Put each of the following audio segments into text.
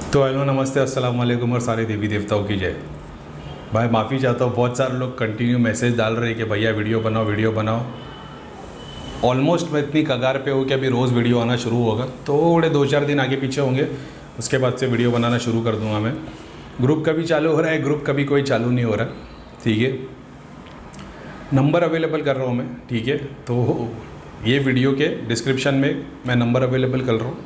तो हेलो, नमस्ते, अस्सलाम वालेकुम और सारे देवी देवताओं की जय। भाई माफ़ी चाहता हूँ, बहुत सारे लोग कंटिन्यू मैसेज डाल रहे हैं कि भैया वीडियो बनाओ वीडियो बनाओ। ऑलमोस्ट मैं इतनी कगार पे हूँ कि अभी रोज़ वीडियो आना शुरू होगा, थोड़े 2-4 दिन आगे पीछे होंगे, उसके बाद से वीडियो बनाना शुरू कर दूँगा मैं। ग्रुप कभी चालू हो रहा है, ग्रुप कभी कोई चालू नहीं हो रहा, ठीक है। नंबर अवेलेबल कर रहा हूँ मैं, ठीक है। तो ये वीडियो के डिस्क्रिप्शन में मैं नंबर अवेलेबल कर रहा हूँ।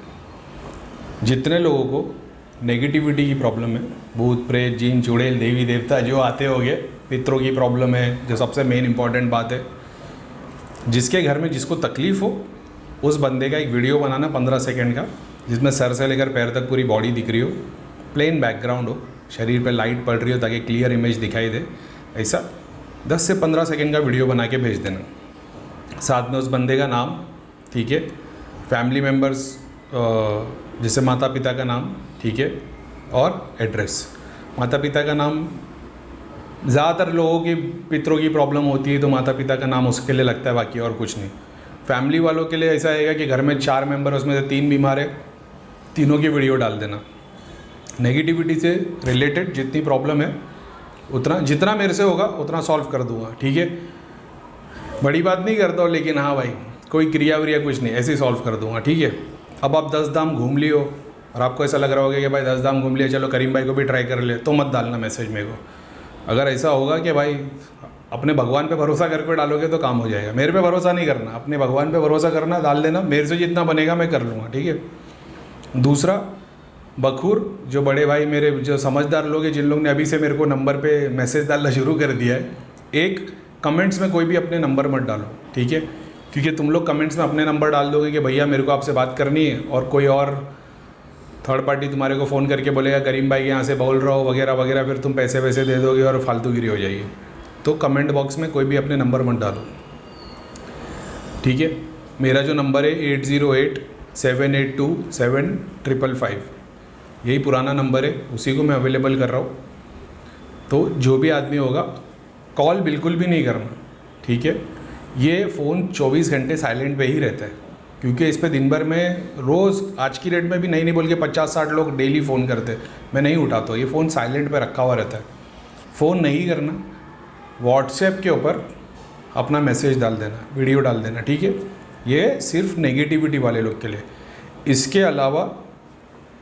जितने लोगों को नेगेटिविटी की प्रॉब्लम है, भूत प्रेत जिन चुड़ैल देवी देवता जो आते होंगे, पितरों की प्रॉब्लम है, जो सबसे मेन इंपॉर्टेंट बात है, जिसके घर में जिसको तकलीफ़ हो उस बंदे का एक वीडियो बनाना 15 सेकंड का, जिसमें सर से लेकर पैर तक पूरी बॉडी दिख रही हो, प्लेन बैकग्राउंड हो, शरीर पे लाइट पड़ रही हो ताकि क्लियर इमेज दिखाई दे। ऐसा 10 से 15 सेकंड का वीडियो बना के भेज देना। साथ में उस बंदे का नाम, ठीक है, फैमिली मेम्बर्स, जैसे माता पिता का नाम, ठीक है, और एड्रेस। माता पिता का नाम, ज़्यादातर लोगों की पितरों की प्रॉब्लम होती है तो माता पिता का नाम उसके लिए लगता है, बाकी और कुछ नहीं। फैमिली वालों के लिए ऐसा आएगा कि घर में 4 मेंबर, उसमें से 3 बीमार है, तीनों की वीडियो डाल देना। नेगेटिविटी से रिलेटेड जितनी प्रॉब्लम है जितना मेरे से होगा उतना सॉल्व कर दूंगा, ठीक है। बड़ी बात नहीं करता हूँ, लेकिन हाँ भाई, कोई क्रिया व्रिया कुछ नहीं, ऐसे ही सॉल्व कर दूंगा, ठीक है। अब आप 10 धाम घूम लियो और आपको ऐसा लग रहा होगा कि भाई 10 धाम घूम लिया, चलो करीम भाई को भी ट्राई कर ले, तो मत डालना मैसेज मेरे को। अगर ऐसा होगा कि भाई अपने भगवान पे भरोसा करके डालोगे तो काम हो जाएगा। मेरे पे भरोसा नहीं करना, अपने भगवान पे भरोसा करना, डाल देना, मेरे से जितना बनेगा मैं कर लूँगा, ठीक है। दूसरा, बखूर जो बड़े भाई मेरे जो समझदार लोग हैं, जिन लोग ने अभी से मेरे को नंबर पे मैसेज डालना शुरू कर दिया है, एक कमेंट्स में कोई भी अपने नंबर मत डालो, ठीक है। क्योंकि तुम लोग कमेंट्स में अपने नंबर डाल दोगे कि भैया मेरे को आपसे बात करनी है, और कोई और थर्ड पार्टी तुम्हारे को फ़ोन करके बोलेगा करीम भाई यहाँ से बोल रहा हो वगैरह वगैरह, फिर तुम पैसे वैसे दे दोगे और फालतूगिरी हो जाएगी। तो कमेंट बॉक्स में कोई भी अपने नंबर मत डालो, ठीक है। मेरा जो नंबर है 8087827555, यही पुराना नंबर है, उसी को मैं अवेलेबल कर रहा हूँ। तो जो भी आदमी होगा, कॉल बिल्कुल भी नहीं करना, ठीक है। ये फ़ोन 24 घंटे साइलेंट पे ही रहता है, क्योंकि इस पे दिन भर में रोज़ आज की डेट में भी नहीं बोल के 50-60 लोग डेली फ़ोन करते, मैं नहीं उठाता, ये फ़ोन साइलेंट पे रखा हुआ रहता है। फ़ोन नहीं करना, व्हाट्सएप के ऊपर अपना मैसेज डाल देना, वीडियो डाल देना, ठीक है। ये सिर्फ नेगेटिविटी वाले लोग के लिए। इसके अलावा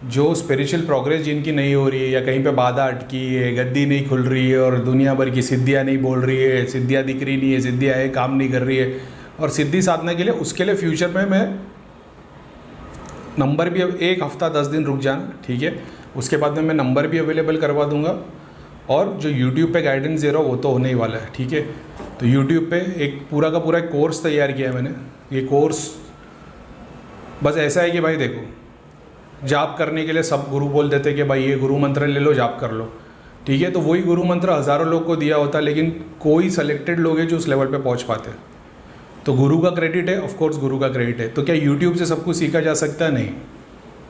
जो स्पिरिचुअल प्रोग्रेस जिनकी नहीं हो रही है, या कहीं पे बाधा अटकी है, गद्दी नहीं खुल रही है, और दुनिया भर की सिद्धियाँ नहीं बोल रही है, सिद्धियाँ दिख रही नहीं है, सिद्धियाँ है काम नहीं कर रही है, और सिद्धि साधना के लिए, उसके लिए फ्यूचर में मैं नंबर भी, 1 हफ्ता 10 दिन रुक जाना, ठीक है। उसके बाद में मैं नंबर भी अवेलेबल करवा दूंगा, और जो यूट्यूब पे गाइडेंस दे रहा हूँ वो तो होने ही वाला है, ठीक है। तो यूट्यूब पे एक पूरा का पूरा कोर्स तैयार किया है मैंने। ये कोर्स बस ऐसा है कि भाई देखो, जाप करने के लिए सब गुरु बोल देते कि भाई ये गुरु मंत्र ले लो, जाप कर लो, ठीक है। तो वही गुरु मंत्र हज़ारों लोग को दिया होता है, लेकिन कोई सेलेक्टेड लोग हैं जो उस लेवल पे पहुंच पाते हैं। तो गुरु का क्रेडिट है, ऑफ कोर्स गुरु का क्रेडिट है। तो क्या यूट्यूब से सब कुछ सीखा जा सकता है? नहीं।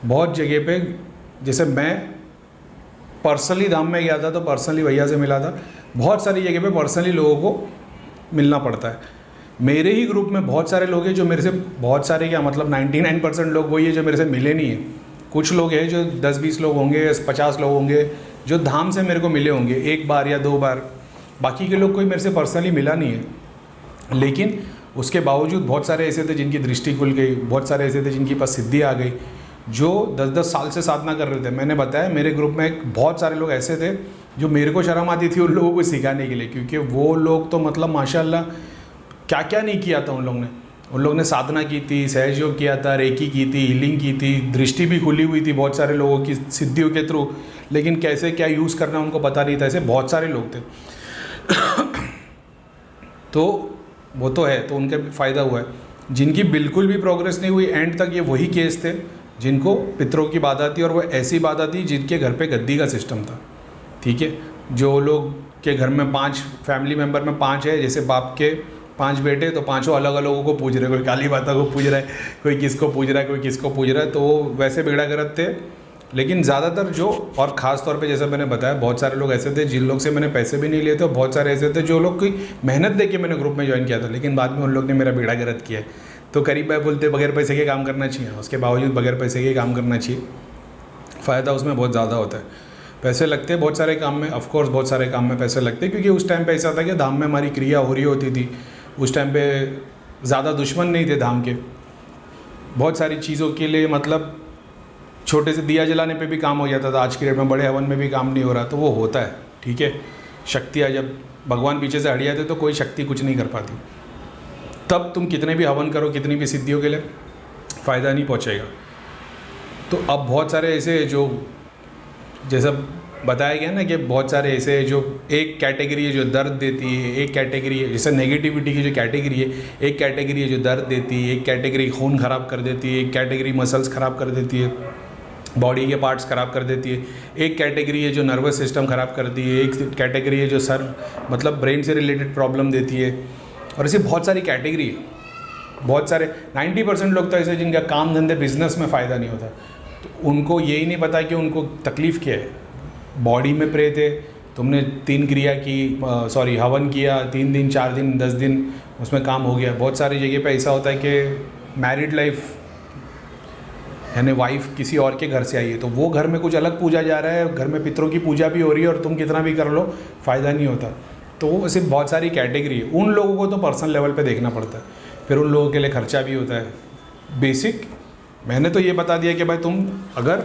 बहुत जगह पे, जैसे मैं पर्सनली धाम में गया था तो पर्सनली भैया से मिला था, बहुत सारी जगह पे पर्सनली लोगों को मिलना पड़ता है। मेरे ही ग्रुप में बहुत सारे लोग हैं जो मेरे से, बहुत सारे क्या मतलब 99% लोग वही है जो मेरे से मिले नहीं हैं। कुछ लोग हैं जो 10-20 लोग होंगे, 50 लोग होंगे जो धाम से मेरे को मिले होंगे 1 बार या 2 बार, बाकी के लोग कोई मेरे से पर्सनली मिला नहीं है। लेकिन उसके बावजूद बहुत सारे ऐसे थे जिनकी दृष्टि खुल गई, बहुत सारे ऐसे थे जिनकी पास सिद्धि आ गई, जो 10-10 साल से साधना कर रहे थे। मैंने बताया मेरे ग्रुप में बहुत सारे लोग ऐसे थे जो मेरे को शर्म आती थी उन लोगों को सिखाने के लिए, क्योंकि वो लोग तो मतलब माशाल्लाह क्या क्या नहीं किया था उन लोग ने साधना की थी, सहयोग किया था, रेकी की थी, हीलिंग की थी, दृष्टि भी खुली हुई थी बहुत सारे लोगों की सिद्धियों के थ्रू, लेकिन कैसे क्या यूज़ करना उनको पता नहीं था। ऐसे बहुत सारे लोग थे। तो वो तो है, तो उनका फ़ायदा हुआ है। जिनकी बिल्कुल भी प्रोग्रेस नहीं हुई एंड तक, ये वही केस थे जिनको पितरों की बाधा थी, और वो ऐसी बाधा थी जिनके घर पे गद्दी का सिस्टम था, ठीक है। जो लोग के घर में 5 फैमिली मेम्बर में 5 है, जैसे बाप के 5 बेटे, तो पाँचों अलग अलग लोगों को पूज रहे, कोई काली माता को पूज रहा है, कोई किसको पूज रहा है, कोई किसको पूज रहा है, तो वो वैसे बेड़ा गरत थे। लेकिन ज़्यादातर जो, और ख़ास तौर पे जैसे मैंने बताया, बहुत सारे लोग ऐसे थे जिन लोग से मैंने पैसे भी नहीं लिए थे, और बहुत सारे ऐसे थे जो लोग की मेहनत देख के मैंने ग्रुप में ज्वाइन किया था, लेकिन बाद में उन लोग ने मेरा बेड़ा गरत किया है। तो करीब भाई बोलते बगैर पैसे के काम करना चाहिए, उसके बावजूद बगैर पैसे के काम करना चाहिए। फ़ायदा उसमें बहुत ज़्यादा होता है। पैसे लगते हैं बहुत सारे काम में, ऑफ कोर्स बहुत सारे काम में पैसे लगते हैं, क्योंकि उस टाइम पे ऐसा था कि धाम में हमारी क्रिया हो रही होती थी। उस टाइम पे ज़्यादा दुश्मन नहीं थे धाम के, बहुत सारी चीज़ों के लिए मतलब छोटे से दिया जलाने पे भी काम हो जाता था। आज की डेट में बड़े हवन में भी काम नहीं हो रहा, तो वो होता है, ठीक है। शक्तियाँ जब भगवान पीछे से हट जाते तो कोई शक्ति कुछ नहीं कर पाती। तब तुम कितने भी हवन करो, कितनी भी सिद्धियों के लिए फ़ायदा नहीं पहुँचेगा। तो अब बहुत सारे ऐसे जो जैसा बताया गया ना कि बहुत सारे ऐसे जो एक कैटेगरी है जो दर्द देती है, एक कैटेगरी है जैसे नेगेटिविटी की जो कैटेगरी है, एक कैटेगरी है जो दर्द देती है, एक कैटेगरी खून ख़राब कर देती है, एक कैटेगरी मसल्स ख़राब कर देती है, बॉडी के पार्ट्स ख़राब कर देती है, एक कैटेगरी है जो नर्वस सिस्टम ख़राब करती है, एक कैटेगरी है जो सर मतलब ब्रेन से रिलेटेड प्रॉब्लम देती है, और ऐसी बहुत सारी कैटेगरी है। बहुत सारे 90% लोग तो ऐसे जिनका काम धंधे बिजनेस में फ़ायदा नहीं होता, तो उनको यही नहीं पता कि उनको तकलीफ़ क्या है। बॉडी में प्रे थे, तुमने 3 क्रिया की हवन किया, 3 दिन 4 दिन 10 दिन उसमें काम हो गया। बहुत सारी जगह पे ऐसा होता है कि मैरिड लाइफ यानी वाइफ किसी और के घर से आई है, तो वो घर में कुछ अलग पूजा जा रहा है, घर में पितरों की पूजा भी हो रही है, और तुम कितना भी कर लो फ़ायदा नहीं होता। तो वो सिर्फ बहुत सारी कैटेगरी है। उन लोगों को तो पर्सनल लेवल पे देखना पड़ता है, फिर उन लोगों के लिए खर्चा भी होता है। बेसिक मैंने तो ये बता दिया कि भाई तुम अगर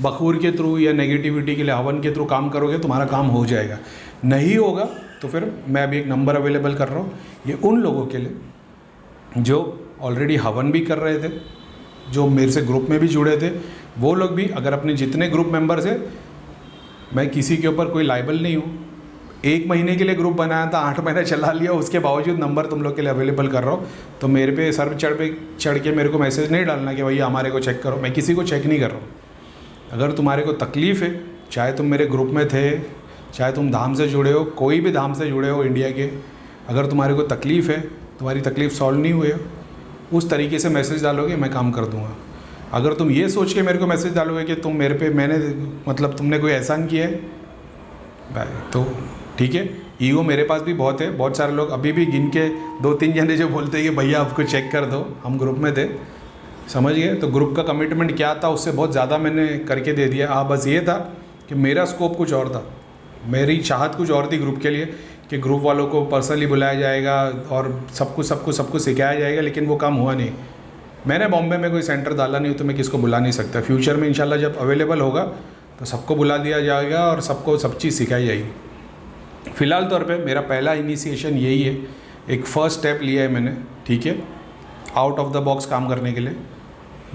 बखूर के थ्रू या नेगेटिविटी के लिए हवन के थ्रू काम करोगे तुम्हारा काम हो जाएगा। नहीं होगा तो फिर मैं अभी एक नंबर अवेलेबल कर रहा हूँ, ये उन लोगों के लिए जो ऑलरेडी हवन भी कर रहे थे, जो मेरे से ग्रुप में भी जुड़े थे। वो लोग भी अगर अपने जितने ग्रुप मेंबर्स हैं, मैं किसी के ऊपर कोई लाइबल नहीं हूँ। 1 महीने के लिए ग्रुप बनाया था, 8 महीने चला लिया, उसके बावजूद नंबर तुम लोग के लिए अवेलेबल कर रहा हूँ। तो मेरे पे सर चढ़ के मेरे को मैसेज नहीं डालना कि भैया हमारे को चेक करो। मैं किसी को चेक नहीं कर रहा हूँ। अगर तुम्हारे को तकलीफ़ है, चाहे तुम मेरे ग्रुप में थे, चाहे तुम धाम से जुड़े हो, कोई भी धाम से जुड़े हो इंडिया के, अगर तुम्हारे को तकलीफ़ है, तुम्हारी तकलीफ़ सॉल्व नहीं हुई है, उस तरीके से मैसेज डालोगे, मैं काम कर दूंगा। अगर तुम ये सोच के मेरे को मैसेज डालोगे कि तुम मेरे पे मैंने मतलब तुमने कोई एहसान किया है भाई, तो ठीक है। ईगो मेरे पास भी बहुत है। बहुत सारे लोग अभी भी गिन के 2-3 जने जो बोलते हैं कि भैया आपको चेक कर दो, हम ग्रुप में थे, समझ गए। तो ग्रुप का कमिटमेंट क्या था, उससे बहुत ज़्यादा मैंने करके दे दिया। हाँ, बस ये था कि मेरा स्कोप कुछ और था, मेरी चाहत कुछ और थी ग्रुप के लिए कि ग्रुप वालों को पर्सनली बुलाया जाएगा और सब कुछ सिखाया जाएगा, लेकिन वो काम हुआ नहीं। मैंने बॉम्बे में कोई सेंटर डाला नहीं, तो मैं किसको बुला नहीं सकता। फ्यूचर में इंशाल्लाह जब अवेलेबल होगा तो सबको बुला दिया जाएगा और सबको सब चीज़ सिखाई जाएगी। फ़िलहाल तौर पे मेरा पहला इनिशिएशन यही है, एक फ़र्स्ट स्टेप लिया है मैंने, ठीक है, आउट ऑफ द बॉक्स काम करने के लिए,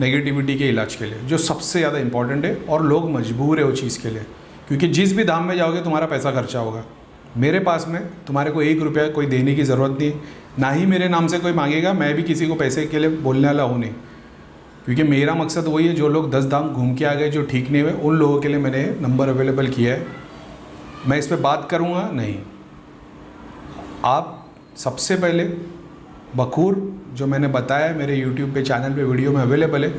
नेगेटिविटी के इलाज के लिए, जो सबसे ज़्यादा इंपॉर्टेंट है। और लोग मजबूर है वो चीज़ के लिए, क्योंकि जिस भी धाम में जाओगे तुम्हारा पैसा खर्चा होगा। मेरे पास में तुम्हारे को 1 रुपया कोई देने की ज़रूरत नहीं, ना ही मेरे नाम से कोई मांगेगा। मैं भी किसी को पैसे के लिए बोलने वाला हूँ नहीं, क्योंकि मेरा मकसद वही है, जो लोग 10 धाम घूम के आ गए, जो ठीक नहीं हुए, उन लोगों के लिए मैंने नंबर अवेलेबल किया है। मैं इस पर बात करूँगा नहीं। आप सबसे पहले बखूर जो मैंने बताया मेरे यूट्यूब पे चैनल पे वीडियो में अवेलेबल है,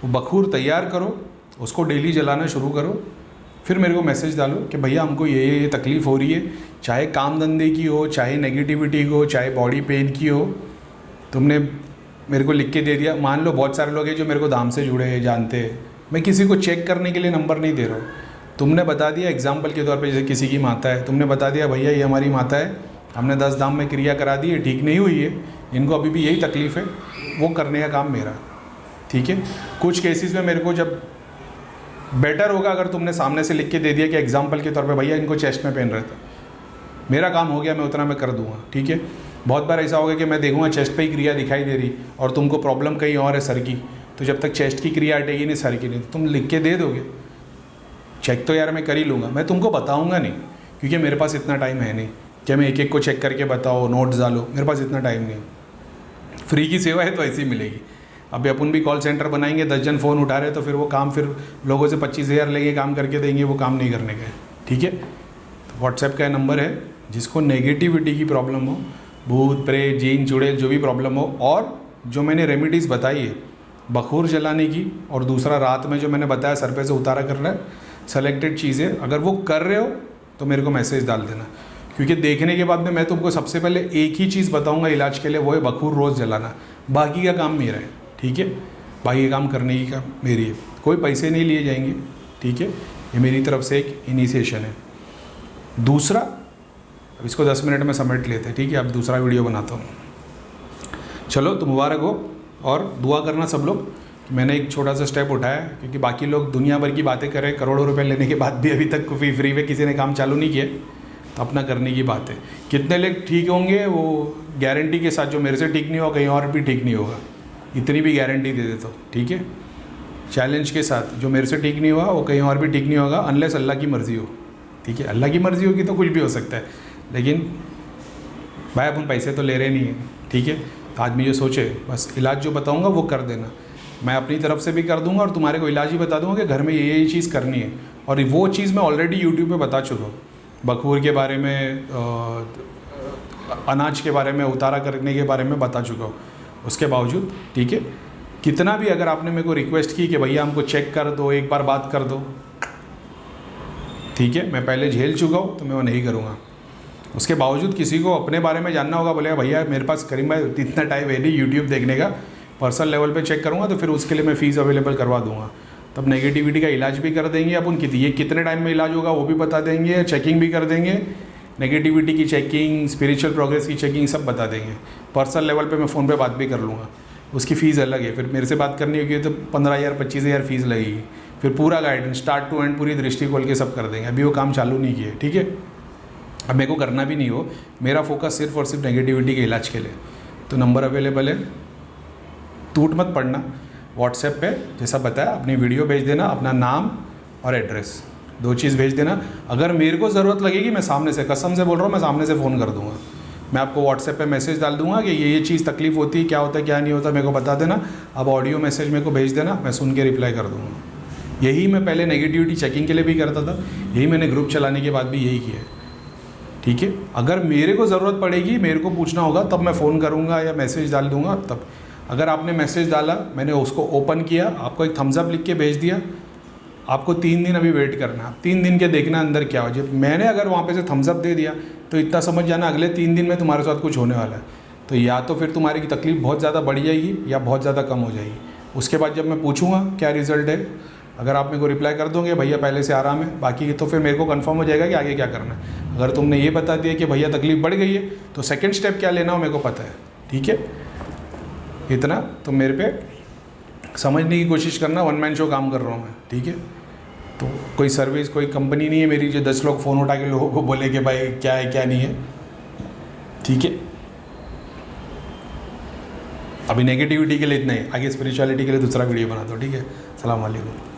वो बखूर तैयार करो, उसको डेली जलाना शुरू करो। फिर मेरे को मैसेज डालो कि भैया हमको ये तकलीफ़ हो रही है, चाहे काम धंधे की हो, चाहे नेगेटिविटी की हो, चाहे बॉडी पेन की हो। तुमने मेरे को लिख के दे दिया। मान लो बहुत सारे लोग हैं जो मेरे को धाम से जुड़े हैं, जानते हैं, मैं किसी को चेक करने के लिए नंबर नहीं दे रहा हूँ। तुमने बता दिया एग्जाम्पल के तौर पर, जैसे किसी की माता है, तुमने बता दिया भैया ये हमारी माता है, हमने 10 धाम में क्रिया करा दी है, ठीक नहीं हुई है, इनको अभी भी यही तकलीफ़ है, वो करने का काम मेरा, ठीक है। कुछ केसेस में मेरे को जब बेटर होगा अगर तुमने सामने से लिख के दे दिया कि एग्जाम्पल के तौर पे भैया इनको चेस्ट में पेन रहता, मेरा काम हो गया, मैं उतना मैं कर दूंगा, ठीक है। बहुत बार ऐसा होगा कि मैं देखूंगा चेस्ट पे ही क्रिया दिखाई दे रही और तुमको प्रॉब्लम कहीं और है सर की, तो जब तक चेस्ट की क्रिया हटेगी नहीं, सर की नहीं, तुम लिख के दे दोगे। चेक तो यार मैं कर ही लूँगा, मैं तुमको बताऊँगा नहीं, क्योंकि मेरे पास इतना टाइम है नहीं कि मैं एक एक को चेक करके बताओ, नोट्स डालो, मेरे पास इतना टाइम नहीं। फ्री की सेवा है तो ऐसी मिलेगी। अभी अपन भी कॉल सेंटर बनाएंगे, 10 जन फ़ोन उठा रहे, तो फिर वो काम फिर लोगों से 25,000 लेके काम करके देंगे, वो काम नहीं करने का है, ठीक है। तो व्हाट्सएप का नंबर है, जिसको नेगेटिविटी की प्रॉब्लम हो, भूत प्रेत जीन चुड़ैल जो भी प्रॉब्लम हो, और जो मैंने रेमेडीज़ बताई है बखूर जलाने की, और दूसरा रात में जो मैंने बताया सर पे से उतारा करना है, सेलेक्टेड चीज़ें, अगर वो कर रहे हो तो मेरे को मैसेज डाल देना, क्योंकि देखने के बाद में मैं तुमको सबसे पहले एक ही चीज़ बताऊंगा इलाज के लिए, वो है बखूर रोज़ जलाना। बाकी का काम मेरा है, ठीक है। बाकी का काम करने की काम मेरी है, कोई पैसे नहीं लिए जाएंगे, ठीक है, ये मेरी तरफ से एक इनिशिएशन है। दूसरा, अब इसको 10 मिनट में समेट लेते हैं, ठीक है, अब दूसरा वीडियो बनाता हूँ। चलो तो मुबारक हो, और दुआ करना सब लोग, मैंने एक छोटा सा स्टेप उठाया, क्योंकि बाकी लोग दुनिया भर की बातें करें, करोड़ों रुपए लेने के बाद भी अभी तक फ्री में किसी ने काम चालू नहीं किया, तो अपना करने की बात है। कितने लोग ठीक होंगे वो गारंटी के साथ, जो मेरे से ठीक नहीं होगा कहीं और भी ठीक नहीं होगा, इतनी भी गारंटी दे देता हूँ, ठीक है, चैलेंज के साथ। जो मेरे से ठीक नहीं हुआ वो कहीं और भी ठीक नहीं होगा, अनलेस अल्लाह की मर्ज़ी हो, ठीक है। अल्लाह की मर्ज़ी होगी तो कुछ भी हो सकता है, लेकिन भाई अपन पैसे तो ले रहे नहीं हैं, ठीक है। तो आदमी जो सोचे, बस इलाज जो बताऊँगा वो कर देना, मैं अपनी तरफ से भी कर दूंगा और तुम्हारे को इलाज ही बता दूंगा कि घर में ये चीज़ करनी है। और वो चीज़ मैं ऑलरेडी यूट्यूब पे बता चुका हूँ, बखूर के बारे में, अनाज के बारे में, उतारा करने के बारे में बता चुका हूँ। उसके बावजूद, ठीक है, कितना भी अगर आपने मेरे को रिक्वेस्ट की कि भैया हमको चेक कर दो, एक बार बात कर दो, ठीक है, मैं पहले झेल चुका हूँ तो मैं वो नहीं करूँगा। उसके बावजूद किसी को अपने बारे में जानना होगा, बोलेगा भैया मेरे पास करीम भाई इतना टाइम है नहीं यूट्यूब देखने का, पर्सनल लेवल पे चेक करूँगा, तो फिर उसके लिए मैं फ़ीस अवेलेबल करवा दूंगा। तब नेगेटिविटी का इलाज भी कर देंगे अपन, ये कितने टाइम में इलाज होगा वो भी बता देंगे, चेकिंग भी कर देंगे, नेगेटिविटी की चेकिंग, स्पिरिचुअल प्रोग्रेस की चेकिंग सब बता देंगे। पर्सनल लेवल पे मैं फ़ोन पे बात भी कर लूँगा, उसकी फ़ीस अलग है। फिर मेरे से बात करनी होगी तो 15,000 25,000 फ़ीस लगेगी। फिर पूरा गाइडेंस स्टार्ट टू एंड पूरी दृष्टि खोल के सब कर देंगे। अभी वो काम चालू नहीं किए, ठीक है, अब मेरे को करना भी नहीं हो, मेरा फोकस सिर्फ और सिर्फ नेगेटिविटी के इलाज के लिए। तो नंबर अवेलेबल है, टूट मत पड़ना। व्हाट्सएप पे जैसा बताया अपनी वीडियो भेज देना, अपना नाम और एड्रेस, 2 चीज़ भेज देना। अगर मेरे को ज़रूरत लगेगी मैं सामने से, कसम से बोल रहा हूँ, मैं सामने से फ़ोन कर दूँगा। मैं आपको व्हाट्सएप पे मैसेज डाल दूँगा कि ये चीज़ तकलीफ़ होती है, क्या होता है क्या नहीं होता, मेरे को बता देना। अब ऑडियो मैसेज मेरे को भेज देना, मैं सुन के रिप्लाई कर दूँगा। यही मैं पहले नेगेटिविटी चेकिंग के लिए भी करता था, यही मैंने ग्रुप चलाने के बाद भी यही किया है, ठीक है। अगर मेरे को ज़रूरत पड़ेगी, मेरे को पूछना होगा, तब मैं फ़ोन करूँगा या मैसेज डाल दूँगा। तब अगर आपने मैसेज डाला, मैंने उसको ओपन किया, आपको एक थम्स अप लिख के भेज दिया, आपको 3 दिन अभी वेट करना है। 3 दिन के देखना अंदर क्या हो। जब मैंने अगर वहाँ पे से थम्स अप दे दिया तो इतना समझ जाना अगले 3 दिन में तुम्हारे साथ कुछ होने वाला है। तो या तो फिर तुम्हारी तकलीफ़ बहुत ज़्यादा बढ़ जाएगी या बहुत ज़्यादा कम हो जाएगी। उसके बाद जब मैं पूछूंगा क्या रिज़ल्ट है, अगर आप मेरे को रिप्लाई कर दोगे भैया पहले से आराम है, बाकी तो फिर मेरे को कंफर्म हो जाएगा कि आगे क्या करना है। अगर तुमने ये बता दिया कि भैया तकलीफ़ बढ़ गई है तो सेकंड स्टेप क्या लेना हो मेरे को पता है, ठीक है। इतना तो मेरे पे समझने की कोशिश करना, 1 मैन शो काम कर रहा हूँ मैं, ठीक है। तो कोई सर्विस, कोई कंपनी नहीं है मेरी जो 10 लोग फ़ोन उठा के लोगों को बोले कि भाई क्या है क्या नहीं है, ठीक है। अभी नेगेटिविटी के लिए इतना ही, आगे स्पिरिचुअलिटी के लिए दूसरा वीडियो बना दो, ठीक है। सलाम वालेकुम।